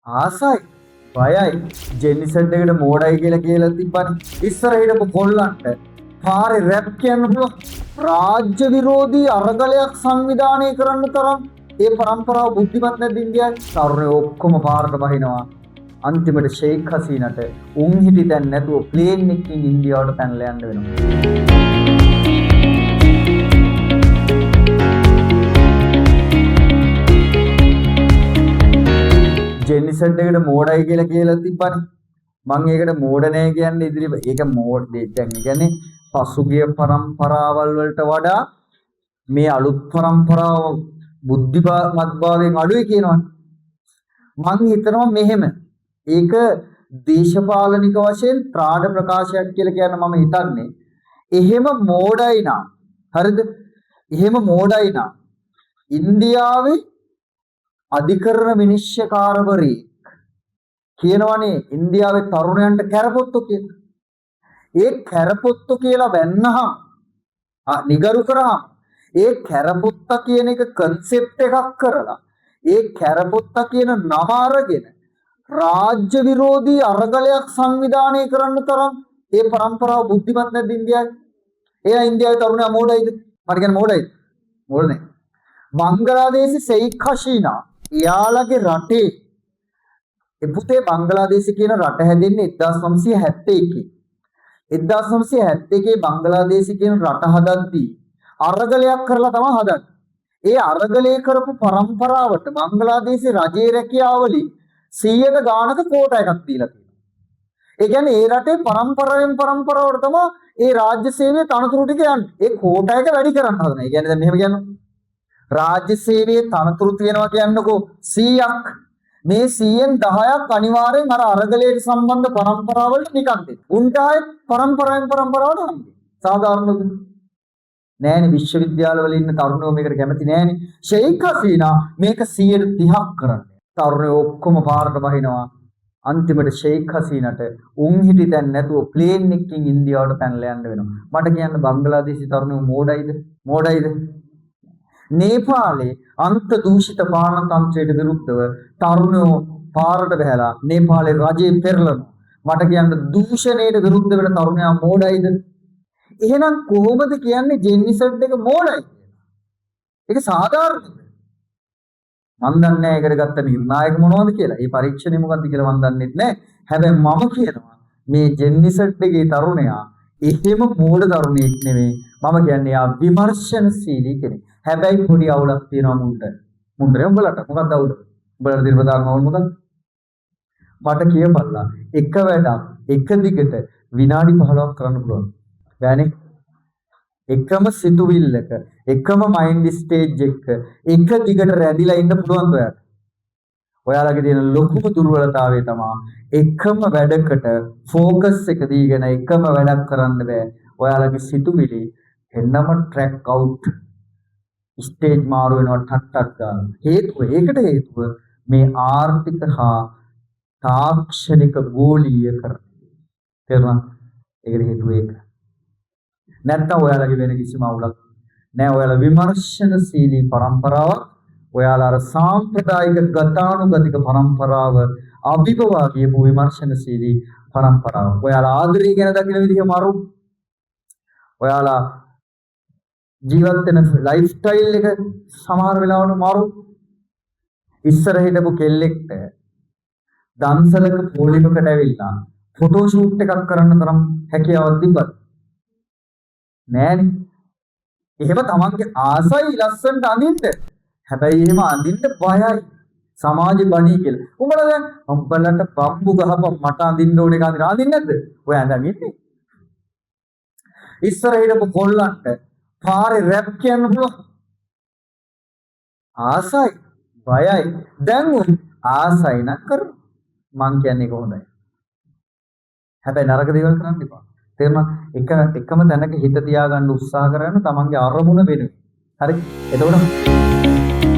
ආසයි බයයි ජෙනිසන් එකට මෝඩයි කියලා තිබ්බනේ. ඉස්සර හිටපු කොල්ලන්ට පාරේ රැප් කියන්න පුළුවන්. රාජ්‍ය විරෝධී අරගලයක් සංවිධානය කරන්න තරම් ඒ પરම්පරාව බුද්ධිමත් නැද්ද ඉන්දියාවේ? තරුණයෝ ඔක්කොම පාරට බහිනවා. අන්තිමට ෂේක් හසීනට උන් හිටි දැන් නැතුව ප්ලේන් එකකින් ඉන්දියාවට පැනලා යන්න වෙනවා. ජෙනිසන් එකට මෝඩයි කියලා තිබ්බනේ. මම ඒකට මෝඩ නෑ කියන්නේ ඉදිරි ඒක මෝඩ් දැන් කියන්නේ පසුගිය પરම්පරාවල් වලට වඩා මේ අලුත් પરම්පරාව බුද්ධිමත්භාවයෙන් අඩුයි කියනවනේ. මම හිතනවා මෙහෙම. ඒක දේශපාලනික වශයෙන් ත්‍රාඩ ප්‍රකාශයක් කියලා කියන මම හිතන්නේ. එහෙම මෝඩයි නා. හරිද? එහෙම මෝඩයි නා. ඉන්දියාවේ අධිකරණ විනිශ්චයකාරවරයෙක් කියනවනේ ඉන්දියාවේ තරුණයන්ට කැරපොත්තෝ කියලා. ඒ කැරපොත්තෝ කියලා වැන්නහම නිගරු කරාම ඒ කැරපොත්තා කියන එක කන්සෙප්ට් එකක් කරලා ඒ කැරපොත්තා කියන නම අරගෙන රාජ්‍ය විරෝධී අරගලයක් සංවිධානය කරන්න තරම් ඒ પરම්පරාව බුද්ධිමත් නැද්ද ඉන්දියාවේ? එයා ඉන්දියාවේ තරුණයා මෝඩයිද? මට කියන්නේ මෝඩයිද? මෝඩ නේ. බංගලාදේශේ ෂෙයික් හසීනා එයාලගේ රටේ පුතේ බංගලාදේශ කියන රට හැදෙන්නේ 1971. 1971 බංගලාදේශ කියන රට හදද්දී අරගලයක් කරලා තමයි හදන්නේ. ඒ අරගලය කරපු પરම්පරාවට බංගලාදේශේ රජයේ රැකියාවලින් 100ක ගානක කෝටා එකක් දීලා තියෙනවා. ඒ කියන්නේ ඒ රටේ પરම්පරාවෙන් પરම්පරාවට තමයි ඒ රාජ්‍ය සේවයේ තනතුරු ටික යන්නේ. ඒ කෝටා එක වැඩි කරන්න හදනවා. ඒ කියන්නේ දැන් මෙහෙම කියනවා. රාජ්‍ය සේවයේ තනතුරු තියෙනවා කියන්නකෝ 100ක්. මේ 100න් 10ක් අනිවාර්යෙන් අර අරගලයට සම්බන්ධ પરම්පරාවලට නිකන් දෙන්න. උන්ට ආයේ પરම්පරාවෙන් પરම්පරාවට හම්බෙන්නේ. සාධාරණද? නෑනේ විශ්වවිද්‍යාලවල ඉන්න තරුණයෝ මේකට කැමති නෑනේ. ෂෙයික් හසීනා මේක 130ක් කරන්නේ. තරුණයෝ ඔක්කොම පාරට බහිනවා. අන්තිමට ෂෙයික් හසීනට උන් හිටි දැන් නැතුව ප්ලේන් එකකින් ඉන්දියාවට පැනලා යන්න වෙනවා. මට කියන්න බංගලාදේශි තරුණයෝ මෝඩයිද? මෝඩයිද? නේපාලේ අන්ත දූෂිත පාලන තන්ත්‍රයට විරුද්ධව තරුණයෝ පාරට බහැලා නේපාලේ රජේ පෙරලනවා. මට කියන්න දූෂණයට විරුද්ධ වෙන තරුණයා මෝඩයිද? එහෙනම් කොහොමද කියන්නේ ජෙනිසන් එක මෝඩයි කියලා? ඒක සාධාරණද? මන් දන්නේ නැහැ ඒකට ගත්ත නිර්ණායක මොනවද කියලා. මේ පරීක්ෂණය මොකක්ද කියලා මන් දන්නේ නැහැ. හැබැයි මම කියනවා මේ ජෙනිසන් එකේ තරුණයා එහෙම මෝඩ තරුණයෙක් නෙමෙයි. මම කියන්නේ යා විමර්ශනශීලී කෙනෙක්. හැබැයි පොඩි අවුලක් තියෙනවා මුන්ට. මුන්දරේ උඹලට මොකක්ද අවුල? උඹලට දෙන්න ප්‍රධානම අවුල මොකක්ද? මට කියපල්ලා එක වැඩක් එක දිගට විනාඩි 15ක් කරන්න පුළුවන්. බෑනේ. එකම සිතුවිල්ලක එකම මයින්ඩ් ස්ටේජ් එක එක දිගට රැඳිලා ඉන්න පුළුවන් ඔයාලට. ඔයාලගේ තියෙන ලොකුම දුර්වලතාවය තමයි එකම වැඩකට ફોකස් එක දීගෙන එකම වැඩක් කරන්න බෑ. ඔයාලගේ සිතුවිලි එන්නම ට්‍රැක් අවුට් ස්ටේජ් මාරු වෙනවා ටක් ගන්න. ඒකට හේතුව මේ ආර්ථික හා තාක්ෂණික ගෝලීයකරණය. තේරුණා? ඒකට හේතුව ඒක. නැත්නම් ඔයාලගේ වෙන කිසිම අවුලක් නෑ. ඔයාලා විමර්ශනශීලී પરම්පරාවක්, ඔයාලා අර සාම්ප්‍රදායික ගතානුගතික પરම්පරාව අභිභවා කියපු විමර්ශනශීලී પરම්පරාව. ඔයාලා ආදරය ගැන දකින විදිහ මරු. ඔයාලා ජීවත් වෙන ලයිෆ් ස්ටයිල් එක සමහර වෙලාවට මරු. ඉස්සර හිටපු කෙල්ලෙක්ට දන්සලක පොලිමකට ඇවිල්ලා ෆොටෝ ෂූට් එකක් කරන්න තරම් හැකියාවක් තිබ්බද? නෑනේ. එහෙම තමන්ගේ ආසයි ලස්සනට අඳින්න. හැබැයි එහෙම අඳින්න බයයි. සමාජෙ බණී කියලා. උඹලා දැන් උඹලට බම්බු ගහපන් මට අඳින්න ඕනේ කාන්ද අඳින්නේ නැද්ද? ඔය අඳන් ඉන්නේ. ඉස්සර හිටපු කොල්ලන්ට පාරේ රැප් කියන්න පුළුවන්. ආසයි බයයි. දැන් උන් ආසයි නකර මං කියන්නේ කොහොමද? හැබැයි නරක දේවල් කරන්න එපා. තේරුණා? එකම තැනක හිත තියාගන්න උත්සාහ කරන්න තමන්ගේ අරමුණ වෙනුවෙන්. හරි? එතකොට